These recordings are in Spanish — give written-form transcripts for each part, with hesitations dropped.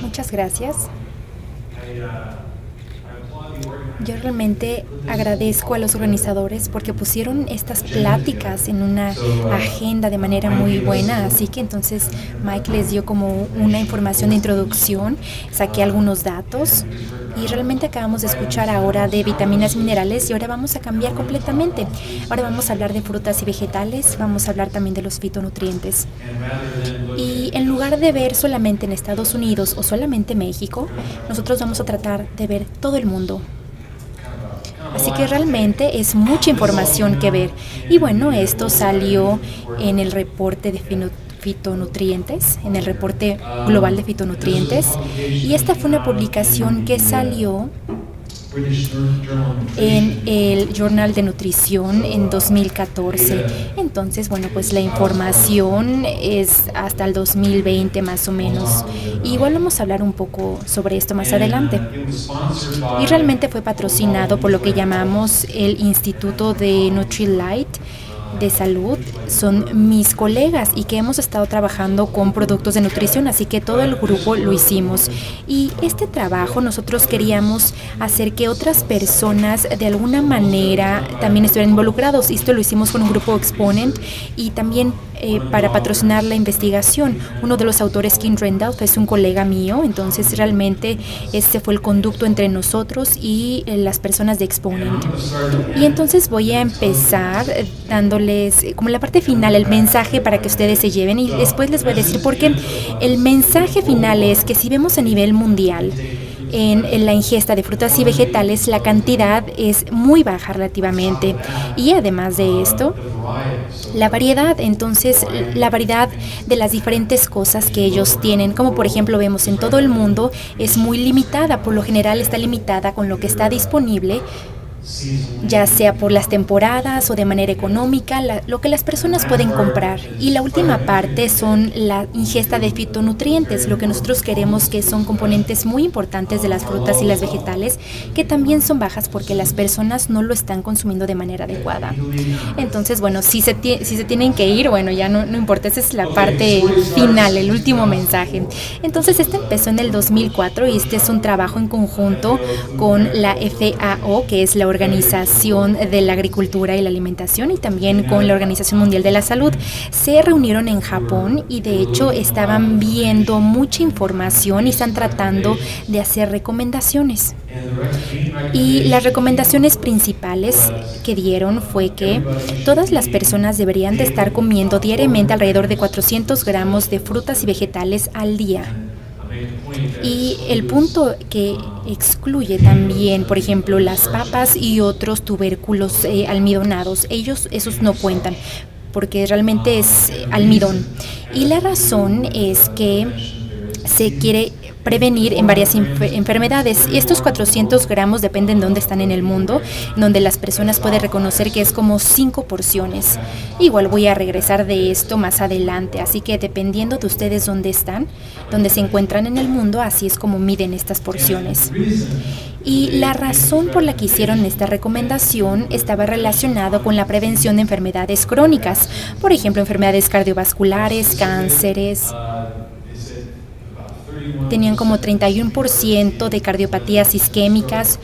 Muchas gracias. Yo realmente agradezco a los organizadores porque pusieron estas pláticas en una agenda de manera muy buena, así que entonces Mike les dio como una información de introducción, saqué algunos datos y realmente acabamos de escuchar ahora de vitaminas y minerales y ahora vamos a cambiar completamente. Ahora vamos a hablar de frutas y vegetales, vamos a hablar también de los fitonutrientes. Y en lugar de ver solamente en Estados Unidos o solamente México, nosotros vamos a tratar de ver todo el mundo. Así que realmente es mucha información que ver. Y bueno, esto salió en el reporte de fitonutrientes, en el reporte global de fitonutrientes. Y esta fue una publicación que salió en el Journal de Nutrición en 2014. Entonces, bueno, pues la información es hasta el 2020 más o menos. Y igual vamos a hablar un poco sobre esto más adelante. Y realmente fue patrocinado por lo que llamamos el Instituto de Nutrilite de Salud. Son mis colegas y que hemos estado trabajando con productos de nutrición, así que todo el grupo lo hicimos. Y este trabajo nosotros queríamos hacer que otras personas de alguna manera también estuvieran involucrados. Esto lo hicimos con un grupo Exponent y también para patrocinar la investigación. Uno de los autores, Kim Randolph, es un colega mío, entonces realmente este fue el conducto entre nosotros y las personas de Exponent. Y entonces voy a empezar dándoles como la parte final, el mensaje para que ustedes se lleven y después les voy a decir por qué. El mensaje final es que si vemos a nivel mundial en la ingesta de frutas y vegetales, la cantidad es muy baja relativamente. Y además de esto, la variedad, entonces la variedad de las diferentes cosas que ellos tienen, como por ejemplo vemos en todo el mundo, es muy limitada, por lo general está limitada con lo que está disponible, ya sea por las temporadas o de manera económica, lo que las personas pueden comprar. Y la última parte son la ingesta de fitonutrientes, lo que nosotros queremos, que son componentes muy importantes de las frutas y las vegetales, que también son bajas porque las personas no lo están consumiendo de manera adecuada. Entonces, bueno, si se tienen que ir, bueno, ya no importa, esa es la parte final, el último mensaje. Entonces, este empezó en el 2004 y este es un trabajo en conjunto con la FAO, que es la Organización de la Agricultura y la Alimentación, y también con la Organización Mundial de la Salud. Se reunieron en Japón y de hecho estaban viendo mucha información y están tratando de hacer recomendaciones. Y las recomendaciones principales que dieron fue que todas las personas deberían de estar comiendo diariamente alrededor de 400 gramos de frutas y vegetales al día. Y el punto que excluye también, por ejemplo, las papas y otros tubérculos almidonados, esos no cuentan porque realmente es almidón. Y la razón es que se quiere prevenir en varias enfermedades. Estos 400 gramos dependen de dónde están en el mundo, donde las personas pueden reconocer que es como 5 porciones. Igual voy a regresar de esto más adelante, así que dependiendo de ustedes dónde están, dónde se encuentran en el mundo, así es como miden estas porciones. Y la razón por la que hicieron esta recomendación estaba relacionado con la prevención de enfermedades crónicas, por ejemplo, enfermedades cardiovasculares, cánceres. Tenían como 31% de cardiopatías isquémicas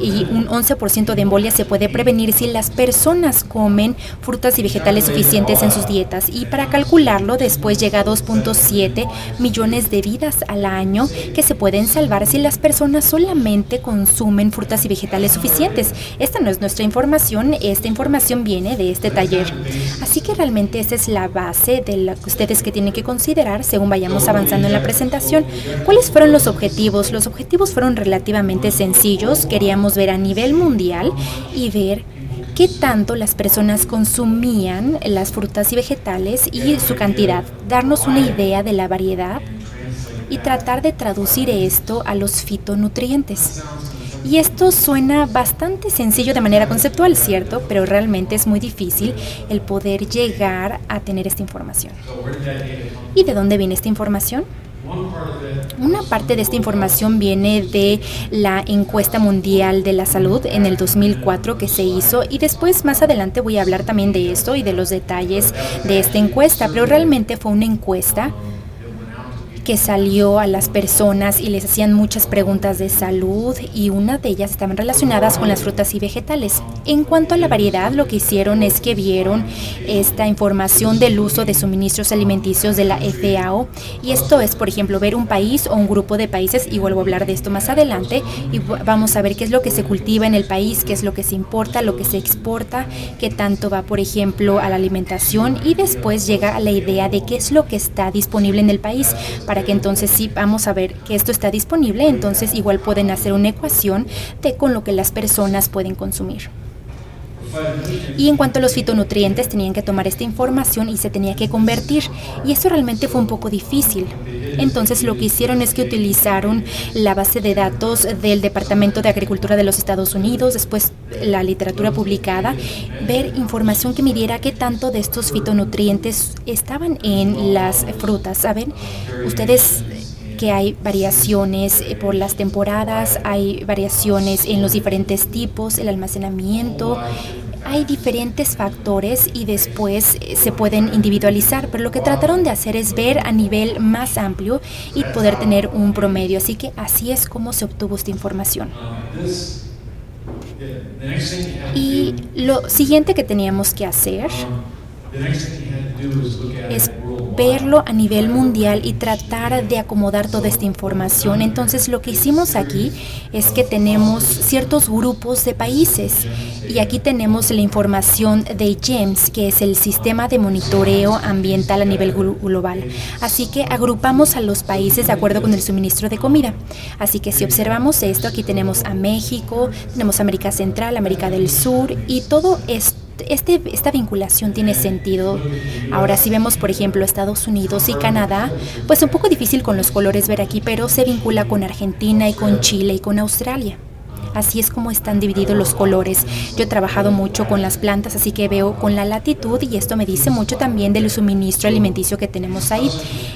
y un 11% de embolia se puede prevenir si las personas comen frutas y vegetales suficientes en sus dietas. Y para calcularlo, después llega a 2.7 millones de vidas al año que se pueden salvar si las personas solamente consumen frutas y vegetales suficientes. Esta no es nuestra información, esta información viene de este taller. Así que realmente esta es la base de lo que ustedes que tienen que considerar según vayamos avanzando en la presentación. ¿Cuáles fueron los objetivos? Los objetivos fueron relativamente sencillos. Queríamos ver a nivel mundial y ver qué tanto las personas consumían las frutas y vegetales y su cantidad, darnos una idea de la variedad y tratar de traducir esto a los fitonutrientes. Y esto suena bastante sencillo de manera conceptual, ¿cierto? Pero realmente es muy difícil el poder llegar a tener esta información. ¿Y de dónde viene esta información? Una parte de esta información viene de la encuesta mundial de la salud en el 2004 que se hizo, y después más adelante voy a hablar también de esto y de los detalles de esta encuesta, pero realmente fue una encuesta que salió a las personas y les hacían muchas preguntas de salud y una de ellas estaban relacionadas con las frutas y vegetales. En cuanto a la variedad, lo que hicieron es que vieron esta información del uso de suministros alimenticios de la FAO y esto es, por ejemplo, ver un país o un grupo de países, y vuelvo a hablar de esto más adelante, y vamos a ver qué es lo que se cultiva en el país, qué es lo que se importa, lo que se exporta, qué tanto va, por ejemplo, a la alimentación, y después llega a la idea de qué es lo que está disponible en el país, para que entonces sí vamos a ver que esto está disponible, entonces igual pueden hacer una ecuación de con lo que las personas pueden consumir. Y en cuanto a los fitonutrientes, tenían que tomar esta información y se tenía que convertir. Y eso realmente fue un poco difícil. Entonces lo que hicieron es que utilizaron la base de datos del Departamento de Agricultura de los Estados Unidos, después la literatura publicada, ver información que midiera qué tanto de estos fitonutrientes estaban en las frutas. ¿Saben? Ustedes que hay variaciones por las temporadas, hay variaciones en los diferentes tipos, el almacenamiento, hay diferentes factores y después se pueden individualizar, pero lo que trataron de hacer es ver a nivel más amplio y poder tener un promedio, así que así es como se obtuvo esta información. Y lo siguiente que teníamos que hacer es verlo a nivel mundial y tratar de acomodar toda esta información. Entonces lo que hicimos aquí es que tenemos ciertos grupos de países y aquí tenemos la información de GEMS, que es el sistema de monitoreo ambiental a nivel global. Así que agrupamos a los países de acuerdo con el suministro de comida. Así que si observamos esto, aquí tenemos a México, tenemos América Central, América del Sur y todo esto. Esta vinculación tiene sentido. Ahora si vemos, por ejemplo, Estados Unidos y Canadá, pues un poco difícil con los colores ver aquí, pero se vincula con Argentina y con Chile y con Australia. Así es como están divididos los colores. Yo he trabajado mucho con las plantas, así que veo con la latitud y esto me dice mucho también del suministro alimenticio que tenemos ahí.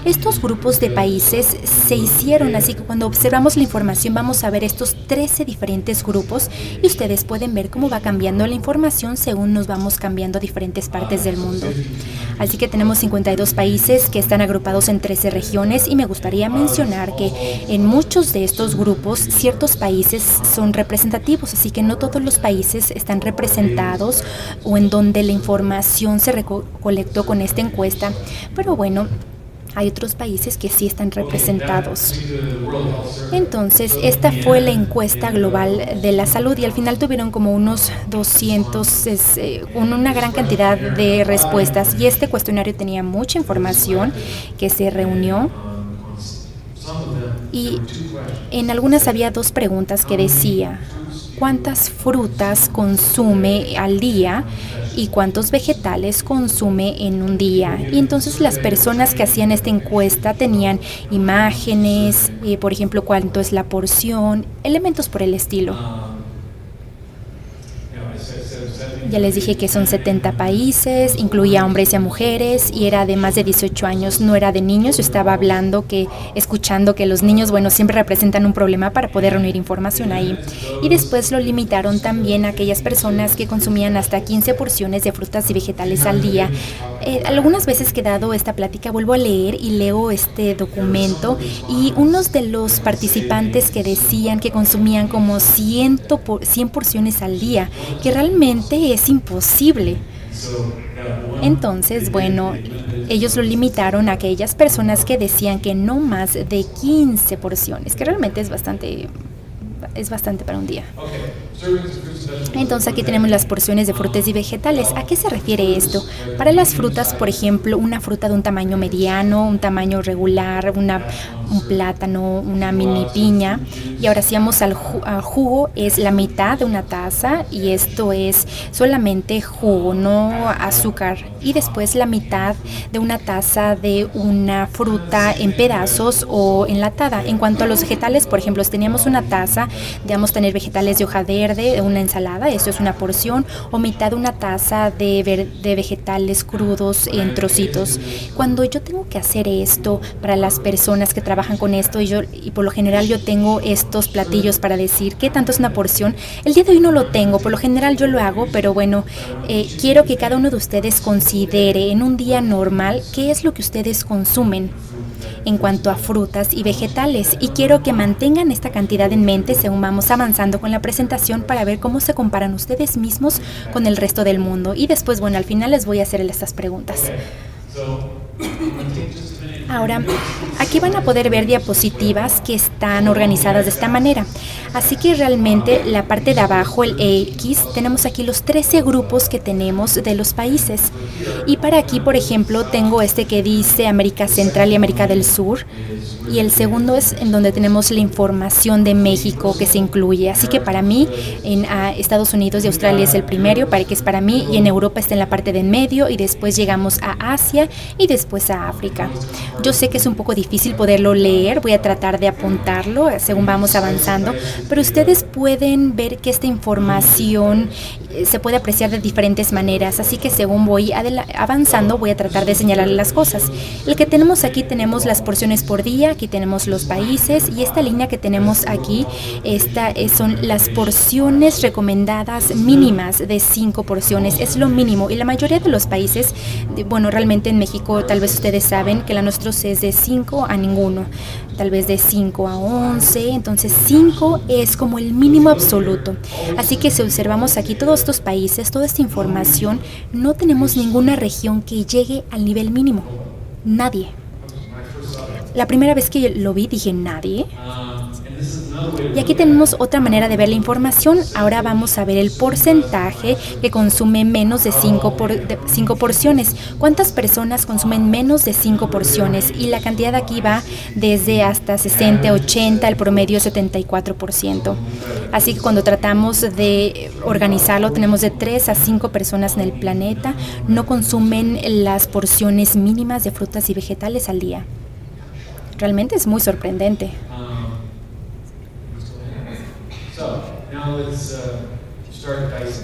Estos grupos de países se hicieron, así que cuando observamos la información vamos a ver estos 13 diferentes grupos y ustedes pueden ver cómo va cambiando la información según nos vamos cambiando a diferentes partes del mundo. Así que tenemos 52 países que están agrupados en 13 regiones y me gustaría mencionar que en muchos de estos grupos ciertos países son representativos, así que no todos los países están representados o en donde la información se recolectó con esta encuesta, pero bueno, hay otros países que sí están representados. Entonces, esta fue la encuesta global de la salud y al final tuvieron como unos 200, una gran cantidad de respuestas y este cuestionario tenía mucha información que se reunió. Y en algunas había dos preguntas que decía, ¿cuántas frutas consume al día y cuántos vegetales consume en un día? Y entonces las personas que hacían esta encuesta tenían imágenes, por ejemplo, cuánto es la porción, elementos por el estilo. Ya les dije que son 70 países, incluía hombres y a mujeres y era de más de 18 años, no era de niños. Yo estaba escuchando que los niños, bueno, siempre representan un problema para poder reunir información ahí. Y después lo limitaron también a aquellas personas que consumían hasta 15 porciones de frutas y vegetales al día. Algunas veces que he dado esta plática vuelvo a leer y leo este documento y unos de los participantes que decían que consumían como 100 porciones al día, que realmente es imposible. Entonces, bueno, ellos lo limitaron a aquellas personas que decían que no más de 15 porciones, que realmente es bastante para un día. Entonces aquí tenemos las porciones de frutas y vegetales. ¿A qué se refiere esto? Para las frutas, por ejemplo, una fruta de un tamaño mediano, un tamaño regular, un plátano, una mini piña. Y ahora si vamos al jugo, es la mitad de una taza y esto es solamente jugo, no azúcar. Y después la mitad de una taza de una fruta en pedazos o enlatada. En cuanto a los vegetales, por ejemplo, si teníamos una taza, debemos tener vegetales de hoja verde, una ensalada, esto es una porción, o mitad de una taza de vegetales crudos en trocitos. Cuando yo tengo que hacer esto para las personas que trabajan con esto y por lo general yo tengo estos platillos para decir qué tanto es una porción, el día de hoy no lo tengo, por lo general yo lo hago, pero bueno, quiero que cada uno de ustedes considere en un día normal qué es lo que ustedes consumen. en cuanto a frutas y vegetales, y quiero que mantengan esta cantidad en mente según vamos avanzando con la presentación para ver cómo se comparan ustedes mismos con el resto del mundo. Y después, bueno, al final les voy a hacer estas preguntas. Ahora, aquí van a poder ver diapositivas que están organizadas de esta manera. Así que realmente la parte de abajo, el X, tenemos aquí los 13 grupos que tenemos de los países. Y para aquí, por ejemplo, tengo este que dice América Central y América del Sur. Y el segundo es en donde tenemos la información de México que se incluye. Así que para mí, en Estados Unidos y Australia es el primero, que es para mí, y en Europa está en la parte de en medio, y después llegamos a Asia y después a África. Yo sé que es un poco difícil poderlo leer, voy a tratar de apuntarlo según vamos avanzando, pero ustedes pueden ver que esta información se puede apreciar de diferentes maneras, así que según voy avanzando voy a tratar de señalar las cosas. El que tenemos aquí, tenemos las porciones por día, aquí tenemos los países, y esta línea que tenemos aquí, son las porciones recomendadas mínimas de 5 porciones, es lo mínimo, y la mayoría de los países, bueno, realmente en México tal vez ustedes saben que la nuestra es de 5 a ninguno, tal vez de 5 a 11, entonces 5 es como el mínimo absoluto. Así que si observamos aquí todos estos países, toda esta información, no tenemos ninguna región que llegue al nivel mínimo. Nadie. La primera vez que lo vi dije, ¿nadie? Y aquí tenemos otra manera de ver la información. Ahora vamos a ver el porcentaje que consume menos de 5 porciones. ¿Cuántas personas consumen menos de 5 porciones? Y la cantidad aquí va desde hasta 60, 80, el promedio 74%. Así que cuando tratamos de organizarlo, tenemos de 3 a 5 personas en el planeta no consumen las porciones mínimas de frutas y vegetales al día. Realmente es muy sorprendente.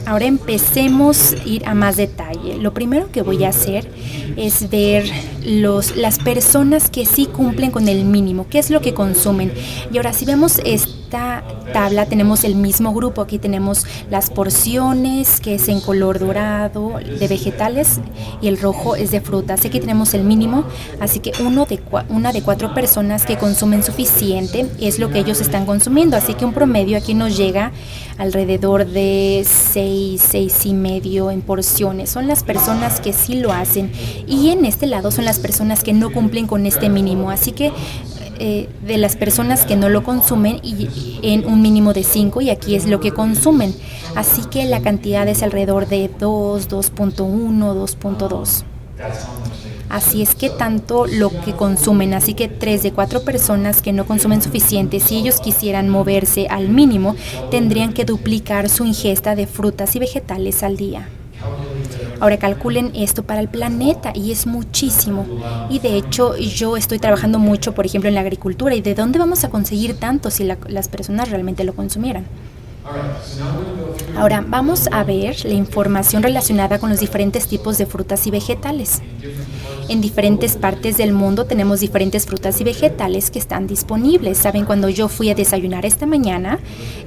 Ahora empecemos a ir a más detalle. Lo primero que voy a hacer es ver las personas que sí cumplen con el mínimo, qué es lo que consumen. Y ahora si vemos esta tabla, tenemos el mismo grupo. Aquí tenemos las porciones, que es en color dorado, de vegetales, y el rojo es de frutas. Aquí tenemos el mínimo, así que una de 4 personas que consumen suficiente es lo que ellos están consumiendo. Así que un promedio aquí nos llega alrededor de 6 y medio en porciones. Son las personas que sí lo hacen, y en este lado son las personas que no cumplen con este mínimo. Así que de las personas que no lo consumen, y en un mínimo de 5, y aquí es lo que consumen. Así que la cantidad es alrededor de 2.1, 2.2. Así es que tanto lo que consumen, así que 3 de 4 personas que no consumen suficiente, si ellos quisieran moverse al mínimo, tendrían que duplicar su ingesta de frutas y vegetales al día. Ahora calculen esto para el planeta, y es muchísimo. Y de hecho yo estoy trabajando mucho, por ejemplo, en la agricultura, y ¿de dónde vamos a conseguir tanto si las personas realmente lo consumieran? Ahora vamos a ver la información relacionada con los diferentes tipos de frutas y vegetales. En diferentes partes del mundo tenemos diferentes frutas y vegetales que están disponibles. Saben, cuando yo fui a desayunar esta mañana,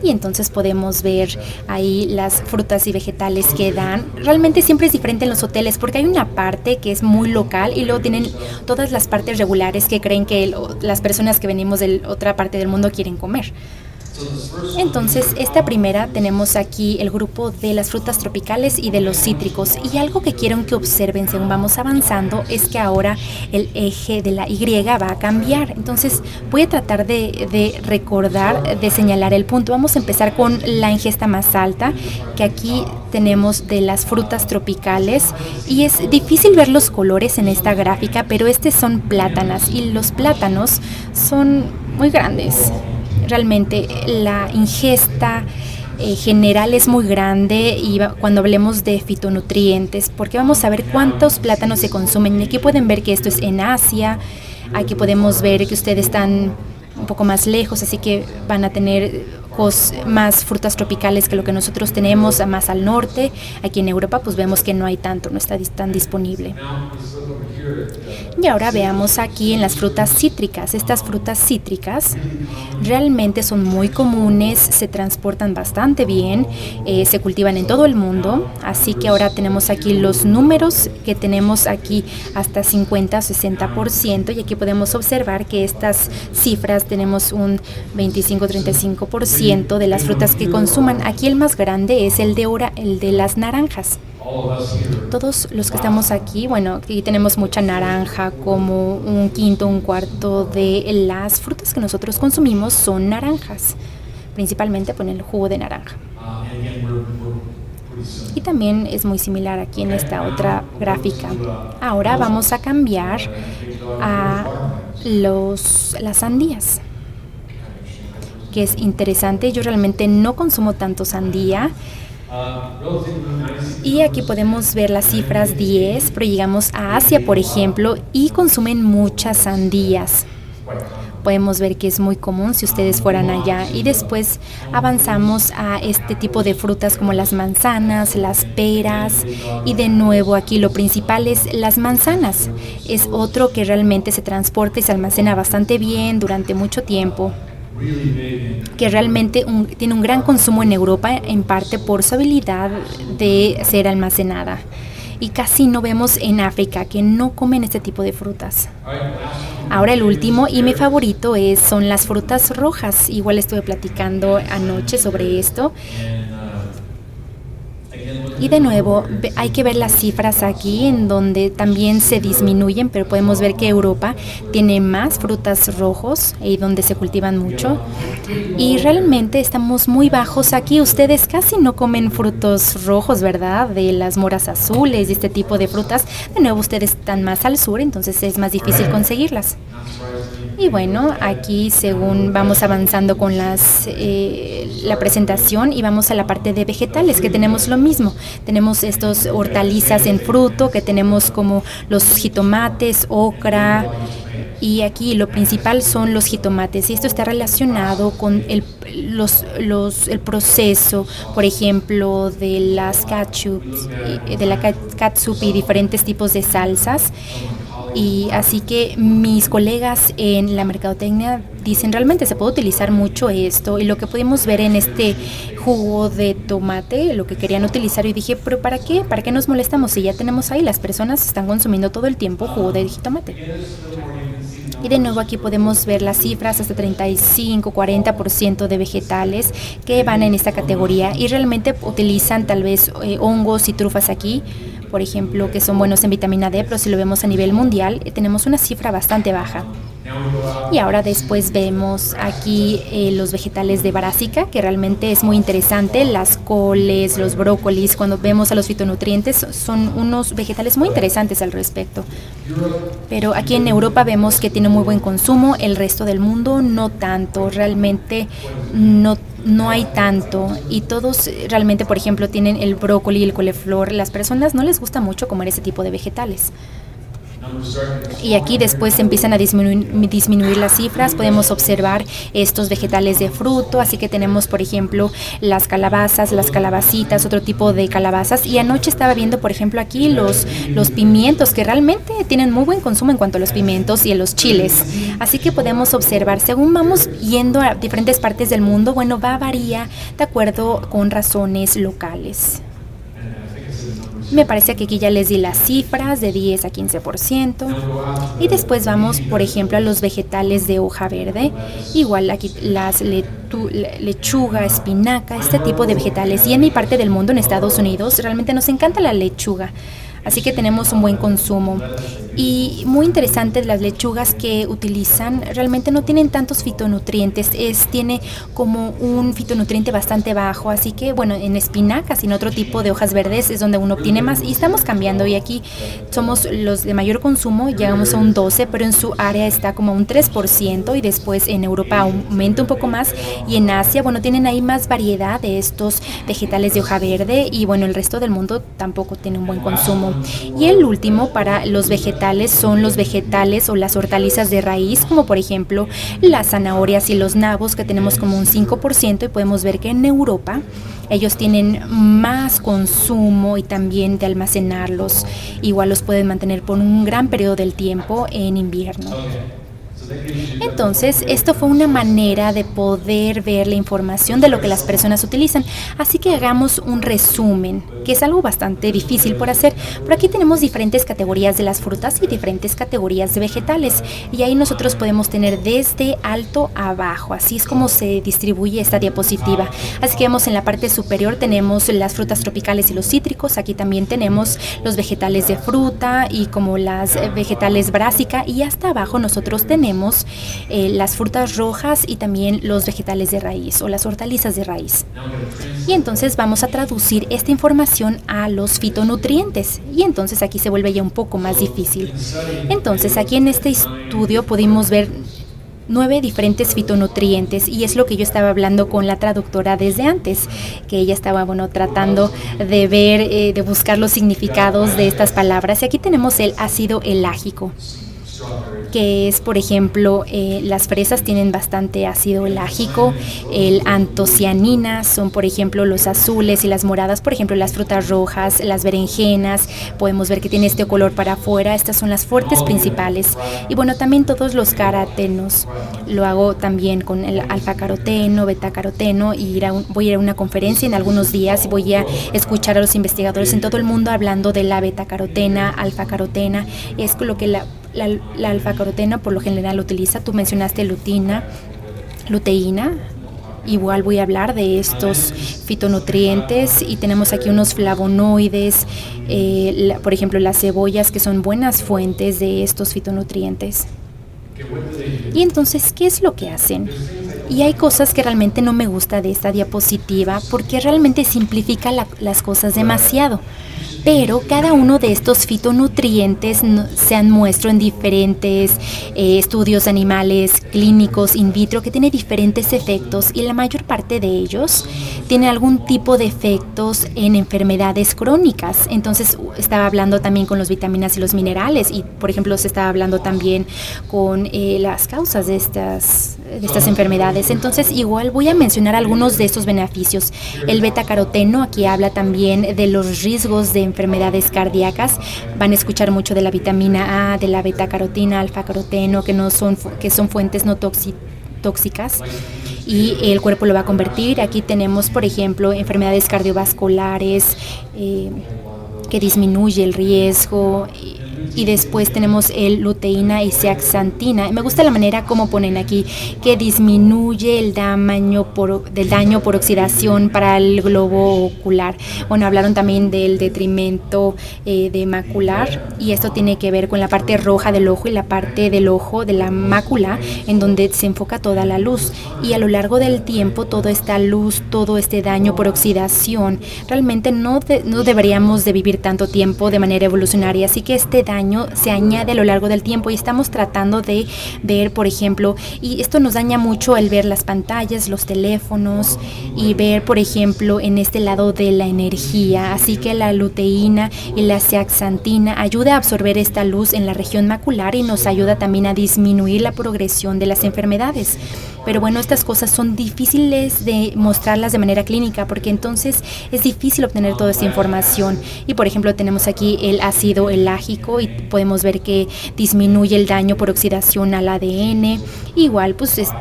y entonces podemos ver ahí las frutas y vegetales que dan. Realmente siempre es diferente en los hoteles, porque hay una parte que es muy local, y luego tienen todas las partes regulares que creen que las personas que venimos de otra parte del mundo quieren comer. Entonces, esta primera tenemos aquí el grupo de las frutas tropicales y de los cítricos, y algo que quiero que observen según vamos avanzando es que ahora el eje de la Y va a cambiar. Entonces voy a tratar de recordar, de señalar el punto. Vamos a empezar con la ingesta más alta, que aquí tenemos de las frutas tropicales, y es difícil ver los colores en esta gráfica, pero son plátanos, y los plátanos son muy grandes. Realmente la ingesta general es muy grande, y cuando hablemos de fitonutrientes, porque vamos a ver cuántos plátanos se consumen. Aquí pueden ver que esto es en Asia. Aquí podemos ver que ustedes están un poco más lejos, así que van a tener más frutas tropicales que lo que nosotros tenemos más al norte. Aquí en Europa pues vemos que no hay tanto, no está tan disponible. Y ahora veamos aquí en las frutas cítricas. Estas frutas cítricas realmente son muy comunes, se transportan bastante bien, se cultivan en todo el mundo. Así que ahora tenemos aquí los números que tenemos aquí hasta 50 o 60%. Y aquí podemos observar que estas cifras tenemos un 25-35% de las frutas que consuman. Aquí el más grande es el de las naranjas. Todos los que estamos aquí, bueno, aquí tenemos mucha naranja, como un quinto, un cuarto de las frutas que nosotros consumimos son naranjas, principalmente con el jugo de naranja. Y también es muy similar aquí en esta otra gráfica. Ahora vamos a cambiar a las sandías, que es interesante. Yo realmente no consumo tanto sandía. Y aquí podemos ver las cifras 10, pero llegamos a Asia, por ejemplo, y consumen muchas sandías. Podemos ver que es muy común si ustedes fueran allá. Y después avanzamos a este tipo de frutas como las manzanas, las peras. Y de nuevo aquí lo principal es las manzanas. Es otro que realmente se transporta y se almacena bastante bien durante mucho tiempo, que realmente tiene un gran consumo en Europa, en parte por su habilidad de ser almacenada. Y casi no vemos en África, que no comen este tipo de frutas. Ahora el último y mi favorito son las frutas rojas. Igual estuve platicando anoche sobre esto. Y de nuevo, hay que ver las cifras aquí en donde también se disminuyen, pero podemos ver que Europa tiene más frutas rojos y donde se cultivan mucho. Y realmente estamos muy bajos aquí. Ustedes casi no comen frutos rojos, ¿verdad? De las moras azules y este tipo de frutas. De nuevo, ustedes están más al sur, entonces es más difícil conseguirlas. Y bueno, aquí según vamos avanzando con la presentación y vamos a la parte de vegetales, que tenemos lo mismo. Tenemos estos hortalizas en fruto, que tenemos como los jitomates, ocra, y aquí lo principal son los jitomates. Y esto está relacionado con el proceso, por ejemplo, de la catsup y diferentes tipos de salsas. Y así que mis colegas en la mercadotecnia dicen realmente se puede utilizar mucho esto, y lo que pudimos ver en este jugo de tomate, lo que querían utilizar, y dije, pero ¿para qué? ¿Para qué nos molestamos si ya tenemos ahí? Las personas están consumiendo todo el tiempo jugo de jitomate. Y de nuevo aquí podemos ver las cifras, hasta 35-40% de vegetales que van en esta categoría, y realmente utilizan tal vez hongos y trufas aquí, por ejemplo, que son buenos en vitamina D, pero si lo vemos a nivel mundial, tenemos una cifra bastante baja. Y ahora después vemos aquí los vegetales de Brassica, que realmente es muy interesante. Las coles, los brócolis, cuando vemos a los fitonutrientes, son unos vegetales muy interesantes al respecto. Pero aquí en Europa vemos que tiene muy buen consumo, el resto del mundo no tanto, realmente no hay tanto, y todos realmente, por ejemplo, tienen el brócoli y el coliflor. Las personas no les gusta mucho comer ese tipo de vegetales. Y aquí después se empiezan a disminuir las cifras. Podemos observar estos vegetales de fruto, así que tenemos, por ejemplo, las calabazas, las calabacitas, otro tipo de calabazas. Y anoche estaba viendo, por ejemplo, aquí los pimientos, que realmente tienen muy buen consumo en cuanto a los pimientos y a los chiles. Así que podemos observar, según vamos yendo a diferentes partes del mundo, bueno, va a variar de acuerdo con razones locales. Me parece que aquí ya les di las cifras de 10 a 15%. Y después vamos, por ejemplo, a los vegetales de hoja verde. Igual aquí las lechuga, espinaca, este tipo de vegetales. Y en mi parte del mundo, en Estados Unidos, realmente nos encanta la lechuga. Así que tenemos un buen consumo. Y muy interesante, las lechugas que utilizan realmente no tienen tantos fitonutrientes, tiene como un fitonutriente bastante bajo, así que bueno, en espinacas y en otro tipo de hojas verdes es donde uno obtiene más, y estamos cambiando, y aquí somos los de mayor consumo, llegamos a un 12%, pero en su área está como un 3%, y después en Europa aumenta un poco más, y en Asia, bueno, tienen ahí más variedad de estos vegetales de hoja verde, y bueno, el resto del mundo tampoco tiene un buen consumo. Y el último para los vegetales son los vegetales o las hortalizas de raíz, como por ejemplo las zanahorias y los nabos, que tenemos como un 5%, y podemos ver que en Europa ellos tienen más consumo y también de almacenarlos. Igual los pueden mantener por un gran periodo del tiempo en invierno. Entonces, esto fue una manera de poder ver la información de lo que las personas utilizan. Así que hagamos un resumen, que es algo bastante difícil por hacer. Por aquí tenemos diferentes categorías de las frutas y diferentes categorías de vegetales. Y ahí nosotros podemos tener desde alto a bajo. Así es como se distribuye esta diapositiva. Así que vemos en la parte superior tenemos las frutas tropicales y los cítricos. Aquí también tenemos los vegetales de fruta y como las vegetales brásica. Y hasta abajo nosotros tenemos las frutas rojas y también los vegetales de raíz o las hortalizas de raíz. Y entonces vamos a traducir esta información a los fitonutrientes. Y entonces aquí se vuelve ya un poco más difícil. Entonces aquí en este estudio pudimos ver 9 diferentes fitonutrientes y es lo que yo estaba hablando con la traductora desde antes, que ella estaba, tratando de ver, de buscar los significados de estas palabras. Y aquí tenemos el ácido elágico, que es, por ejemplo, las fresas tienen bastante ácido elágico, el antocianina son, por ejemplo, los azules y las moradas, por ejemplo, las frutas rojas, las berenjenas, podemos ver que tiene este color para afuera, estas son las fuertes principales. Y también todos los carotenos, lo hago también con el alfa-caroteno, beta-caroteno, y voy a ir a una conferencia en algunos días y voy a escuchar a los investigadores en todo el mundo hablando de la beta-carotena, alfa-carotena, es lo que la alfa-carotena por lo general utiliza. Tú mencionaste luteína. Igual voy a hablar de estos fitonutrientes y tenemos aquí unos flavonoides, por ejemplo las cebollas, que son buenas fuentes de estos fitonutrientes. Y entonces, ¿qué es lo que hacen? Y hay cosas que realmente no me gusta de esta diapositiva porque realmente simplifica las cosas demasiado. Pero cada uno de estos fitonutrientes se han muestrado en diferentes estudios animales, clínicos, in vitro, que tiene diferentes efectos y la mayor parte de ellos tiene algún tipo de efectos en enfermedades crónicas. Entonces estaba hablando también con los vitaminas y los minerales y, por ejemplo, se estaba hablando también con las causas de estas enfermedades. Entonces igual voy a mencionar algunos de estos beneficios. El beta-caroteno aquí habla también de los riesgos de enfermedades cardíacas. Van a escuchar mucho de la vitamina A, de la beta-carotina, alfa-caroteno, que son fuentes no tóxicas y el cuerpo lo va a convertir. Aquí tenemos, por ejemplo, enfermedades cardiovasculares, que disminuye el riesgo. Y después tenemos el luteína y zeaxantina. Me gusta la manera como ponen aquí, que disminuye el daño por oxidación para el globo ocular. Hablaron también del detrimento de macular, y esto tiene que ver con la parte roja del ojo y la parte del ojo de la mácula, en donde se enfoca toda la luz. Y a lo largo del tiempo, toda esta luz, todo este daño por oxidación, realmente no deberíamos de vivir tanto tiempo de manera evolucionaria, así que este daño se añade a lo largo del tiempo y estamos tratando de ver, por ejemplo, y esto nos daña mucho el ver las pantallas, los teléfonos y ver, por ejemplo, en este lado de la energía. Así que la luteína y la zeaxantina ayuda a absorber esta luz en la región macular y nos ayuda también a disminuir la progresión de las enfermedades. Pero estas cosas son difíciles de mostrarlas de manera clínica porque entonces es difícil obtener toda esta información. Y por ejemplo tenemos aquí el ácido elágico y podemos ver que disminuye el daño por oxidación al ADN. Igual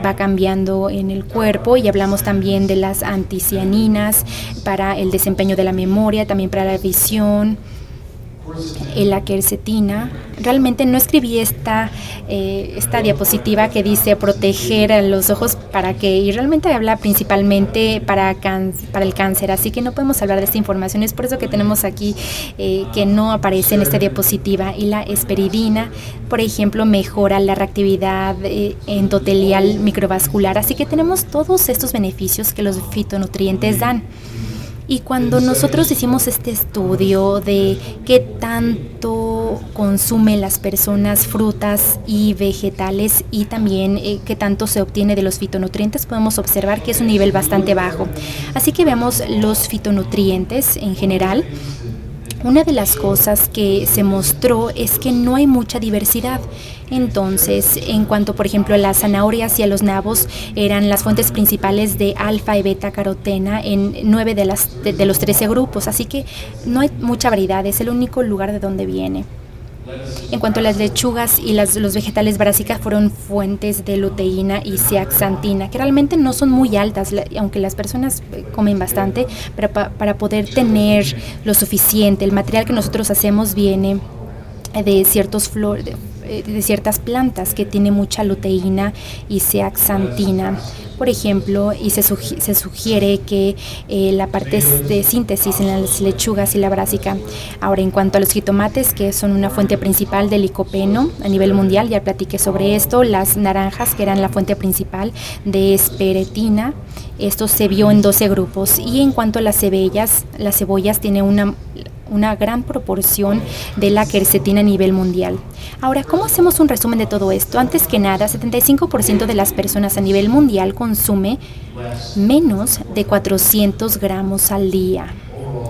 va cambiando en el cuerpo, y hablamos también de las anticianinas para el desempeño de la memoria, también para la visión. La quercetina. Realmente no escribí esta diapositiva que dice proteger a los ojos y realmente habla principalmente para el cáncer, así que no podemos hablar de esta información. Es por eso que tenemos aquí que no aparece en esta diapositiva. Y la hesperidina, por ejemplo, mejora la reactividad endotelial microvascular, así que tenemos todos estos beneficios que los fitonutrientes dan. Y cuando nosotros hicimos este estudio de qué tanto consumen las personas frutas y vegetales y también qué tanto se obtiene de los fitonutrientes, podemos observar que es un nivel bastante bajo. Así que vemos los fitonutrientes en general. Una de las cosas que se mostró es que no hay mucha diversidad. Entonces, en cuanto, por ejemplo, a las zanahorias y a los nabos, eran las fuentes principales de alfa y beta carotena en 9 de los 13 grupos. Así que no hay mucha variedad, es el único lugar de donde viene. En cuanto a las lechugas y los vegetales brassica, fueron fuentes de luteína y zeaxantina, que realmente no son muy altas, aunque las personas comen bastante, pero para poder tener lo suficiente. El material que nosotros hacemos viene de de ciertas plantas que tiene mucha luteína y zeaxantina, por ejemplo, y se sugiere que la parte de síntesis en las lechugas y la brásica. Ahora, en cuanto a los jitomates, que son una fuente principal de licopeno a nivel mundial, ya platiqué sobre esto. Las naranjas, que eran la fuente principal de esperetina, esto se vio en 12 grupos. Y en cuanto a las cebollas tienen una gran proporción de la quercetina a nivel mundial. Ahora, ¿cómo hacemos un resumen de todo esto? Antes que nada, 75% de las personas a nivel mundial consume menos de 400 gramos al día.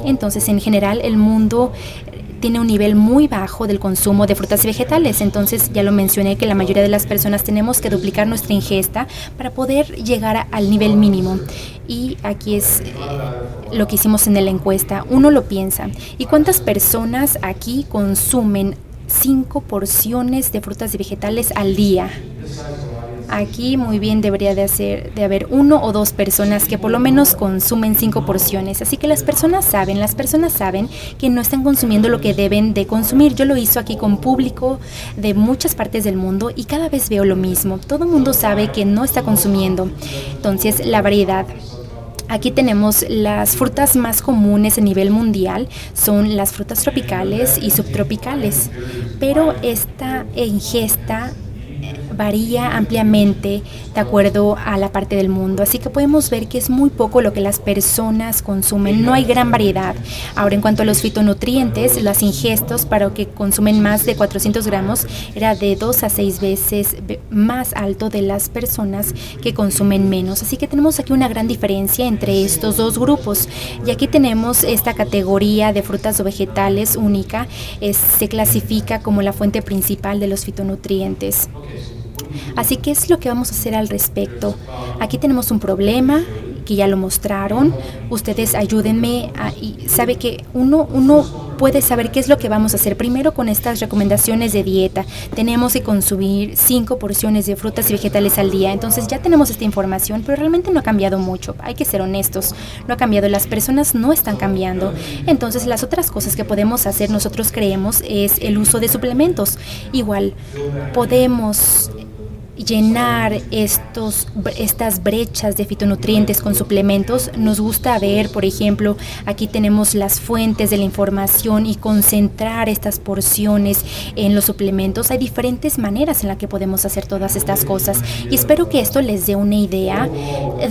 Entonces, en general, el mundo tiene un nivel muy bajo del consumo de frutas y vegetales. Entonces, ya lo mencioné, que la mayoría de las personas tenemos que duplicar nuestra ingesta para poder llegar al nivel mínimo. Y aquí es lo que hicimos en la encuesta. Uno lo piensa. ¿Y cuántas personas aquí consumen 5 porciones de frutas y vegetales al día? Aquí muy bien debería de haber 1 o 2 personas que por lo menos consumen 5 porciones. Así que las personas saben que no están consumiendo lo que deben de consumir. Yo lo hice aquí con público de muchas partes del mundo y cada vez veo lo mismo. Todo el mundo sabe que no está consumiendo. Entonces, la variedad. Aquí tenemos las frutas más comunes a nivel mundial, son las frutas tropicales y subtropicales, pero esta ingesta varía ampliamente de acuerdo a la parte del mundo, así que podemos ver que es muy poco lo que las personas consumen, no hay gran variedad. Ahora, en cuanto a los fitonutrientes, las ingestos para que consumen más de 400 gramos era de 2 a 6 veces más alto de las personas que consumen menos, así que tenemos aquí una gran diferencia entre estos dos grupos. Y aquí tenemos esta categoría de frutas o vegetales única, se clasifica como la fuente principal de los fitonutrientes. Así que es lo que vamos a hacer al respecto. Aquí tenemos un problema que ya lo mostraron. Ustedes ayúdenme y sabe que uno puede saber qué es lo que vamos a hacer. Primero, con estas recomendaciones de dieta, tenemos que consumir 5 porciones de frutas y vegetales al día. Entonces ya tenemos esta información, pero realmente no ha cambiado mucho. Hay que ser honestos, no ha cambiado. Las personas no están cambiando. Entonces, las otras cosas que podemos hacer, nosotros creemos, es el uso de suplementos. Igual, podemos llenar estas brechas de fitonutrientes con suplementos. Nos gusta ver, por ejemplo, aquí tenemos las fuentes de la información y concentrar estas porciones en los suplementos. Hay diferentes maneras en las que podemos hacer todas estas cosas y espero que esto les dé una idea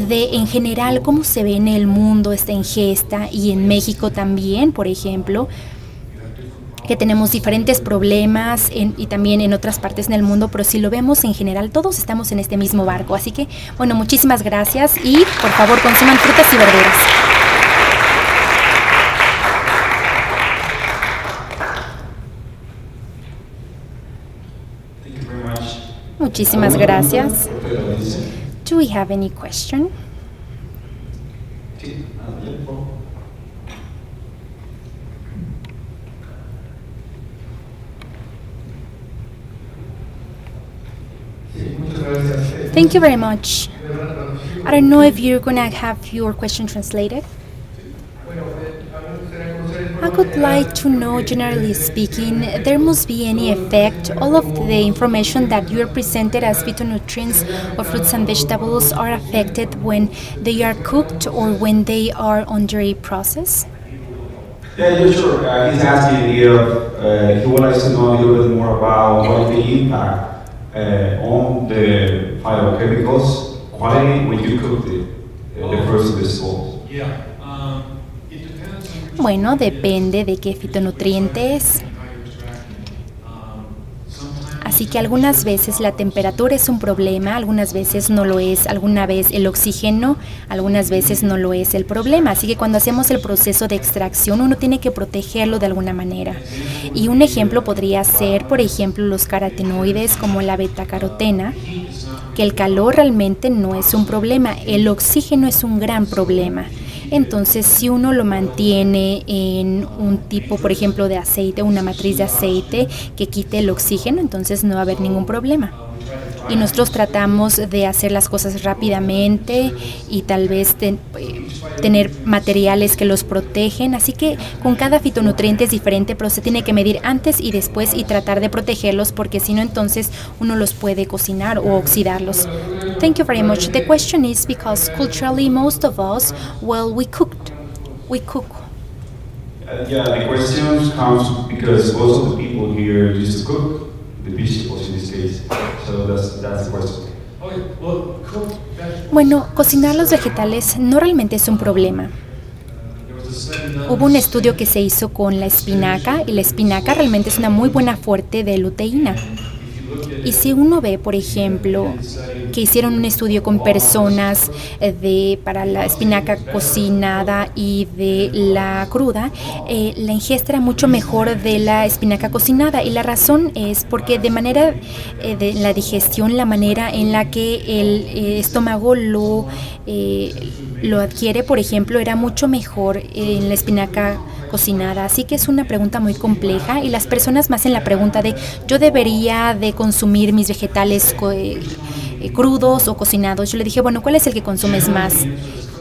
de, en general, cómo se ve en el mundo esta ingesta y en México también, por ejemplo, que tenemos diferentes problemas y también en otras partes en el mundo, pero si lo vemos en general, todos estamos en este mismo barco. Así que, bueno, muchísimas gracias y por favor consuman frutas y verduras. Muchísimas gracias. Do we have any question? Thank you very much. I don't know if you're going to have your question translated. I would like to know, generally speaking, there must be any effect. All of the information that you are presented as phytonutrients of fruits and vegetables are affected when they are cooked or when they are under a process? Yeah, sure. He's asking if he would like to know a little bit more about what is the impact on the phytochemicals quality when you cook the fruits and vegetables. Bueno, depende de qué fitonutrientes. Así que algunas veces la temperatura es un problema, algunas veces no lo es, alguna vez el oxígeno, algunas veces no lo es el problema. Así que cuando hacemos el proceso de extracción, uno tiene que protegerlo de alguna manera. Y un ejemplo podría ser, por ejemplo, los carotenoides como la betacarotena, que el calor realmente no es un problema, el oxígeno es un gran problema. Entonces, si uno lo mantiene en un tipo, por ejemplo, de aceite, una matriz de aceite que quite el oxígeno, entonces no va a haber ningún problema. Y nosotros tratamos de hacer las cosas rápidamente y tal vez tener materiales que los protegen. Así que con cada fitonutriente es diferente, pero se tiene que medir antes y después y tratar de protegerlos, porque si no, entonces uno los puede cocinar o oxidarlos. Thank you very much. The question is because culturally most of us, well, we cook. Yeah, the question comes because most of the people here used to cook the vegetables in this case. So that's the question. Bueno, cocinar los vegetales no realmente es un problema. Hubo un estudio que se hizo con la espinaca y la espinaca realmente es una muy buena fuente de luteína. Y si uno ve, por ejemplo, que hicieron un estudio con personas para la espinaca cocinada y de la cruda, la ingesta era mucho mejor de la espinaca cocinada. Y la razón es porque de manera de la digestión, la manera en la que el estómago lo adquiere, por ejemplo, era mucho mejor en la espinaca cocinada. Así que es una pregunta muy compleja y las personas me hacen la pregunta de ¿yo debería de consumir mis vegetales crudos o cocinados? Yo le dije, bueno, ¿cuál es el que consumes más?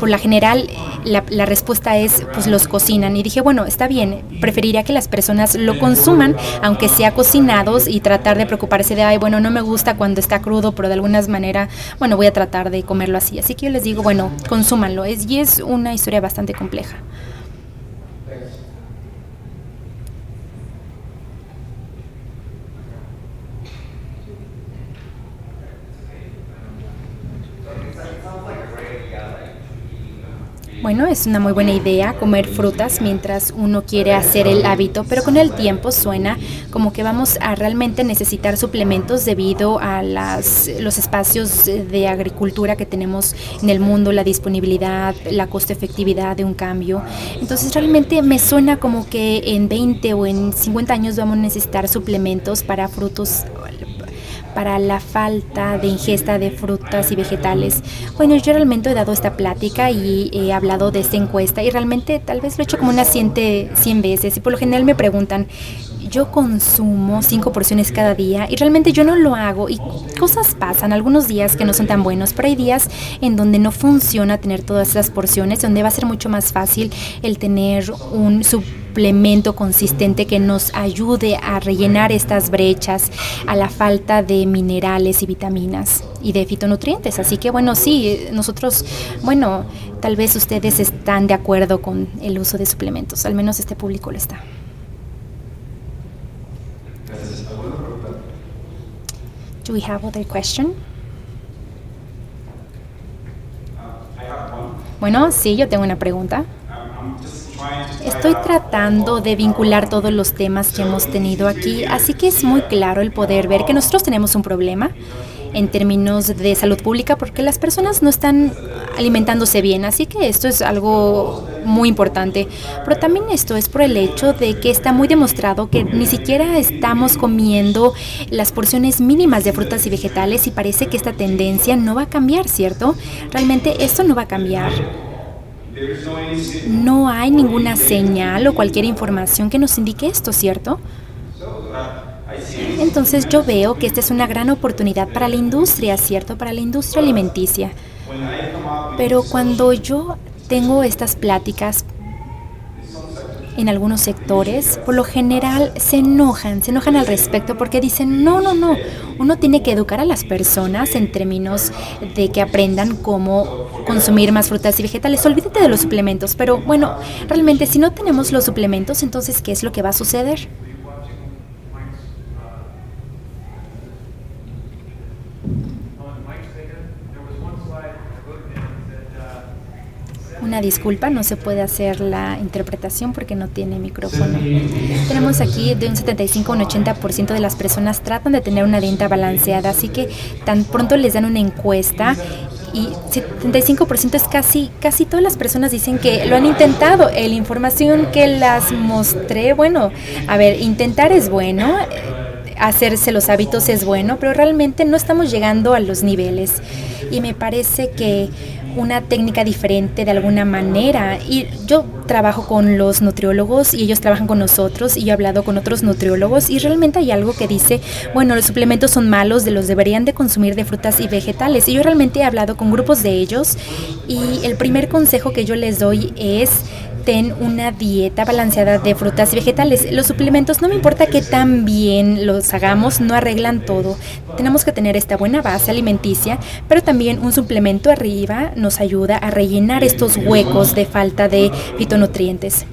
Por la general, la respuesta es, pues los cocinan. Y dije, bueno, está bien, preferiría que las personas lo consuman, aunque sea cocinados, y tratar de preocuparse de, ay, bueno, no me gusta cuando está crudo, pero de alguna manera, bueno, voy a tratar de comerlo así. Así que yo les digo, bueno, consúmanlo. Y es una historia bastante compleja. Bueno, es una muy buena idea comer frutas mientras uno quiere hacer el hábito, pero con el tiempo suena como que vamos a realmente necesitar suplementos debido a los espacios de agricultura que tenemos en el mundo, la disponibilidad, la costo-efectividad de un cambio. Entonces realmente me suena como que en 20 o en 50 años vamos a necesitar suplementos para frutos, para la falta de ingesta de frutas y vegetales. Bueno, yo realmente he dado esta plática y he hablado de esta encuesta y realmente tal vez lo he hecho como unas 100 veces y por lo general me preguntan, yo consumo 5 porciones cada día y realmente yo no lo hago y cosas pasan, algunos días que no son tan buenos, pero hay días en donde no funciona tener todas esas porciones, donde va a ser mucho más fácil el tener un suplemento consistente que nos ayude a rellenar estas brechas, a la falta de minerales y vitaminas y de fitonutrientes. Así que bueno, sí, nosotros, bueno, tal vez ustedes están de acuerdo con el uso de suplementos, al menos este público lo está. Do we have other question? Bueno, sí, yo tengo una pregunta. Estoy tratando de vincular todos los temas que hemos tenido aquí, así que es muy claro el poder ver que nosotros tenemos un problema en términos de salud pública porque las personas no están alimentándose bien, así que esto es algo muy importante. Pero también esto es por el hecho de que está muy demostrado que ni siquiera estamos comiendo las porciones mínimas de frutas y vegetales y parece que esta tendencia no va a cambiar, ¿cierto? Realmente esto no va a cambiar. No hay ninguna señal o cualquier información que nos indique esto, ¿cierto? Entonces yo veo que esta es una gran oportunidad para la industria, ¿cierto? Para la industria alimenticia. Pero cuando yo tengo estas pláticas en algunos sectores, por lo general se enojan al respecto porque dicen, no, uno tiene que educar a las personas en términos de que aprendan cómo consumir más frutas y vegetales. Olvídate de los suplementos, pero bueno, realmente si no tenemos los suplementos, entonces, ¿qué es lo que va a suceder? Una disculpa, no se puede hacer la interpretación porque no tiene micrófono. Tenemos aquí de un 75 a un 80% de las personas tratan de tener una dieta balanceada, así que tan pronto les dan una encuesta y 75% es casi todas las personas dicen que lo han intentado. La información que las mostré, bueno, a ver, intentar es bueno, hacerse los hábitos es bueno, pero realmente no estamos llegando a los niveles. Y me parece que una técnica diferente de alguna manera, y yo trabajo con los nutriólogos y ellos trabajan con nosotros, y yo he hablado con otros nutriólogos y realmente hay algo que dice, bueno, los suplementos son malos, los deberían de consumir de frutas y vegetales, y yo realmente he hablado con grupos de ellos y el primer consejo que yo les doy es: ten una dieta balanceada de frutas y vegetales. Los suplementos, no me importa que tan bien los hagamos, no arreglan todo. Tenemos que tener esta buena base alimenticia, pero también un suplemento arriba nos ayuda a rellenar estos huecos de falta de fitonutrientes.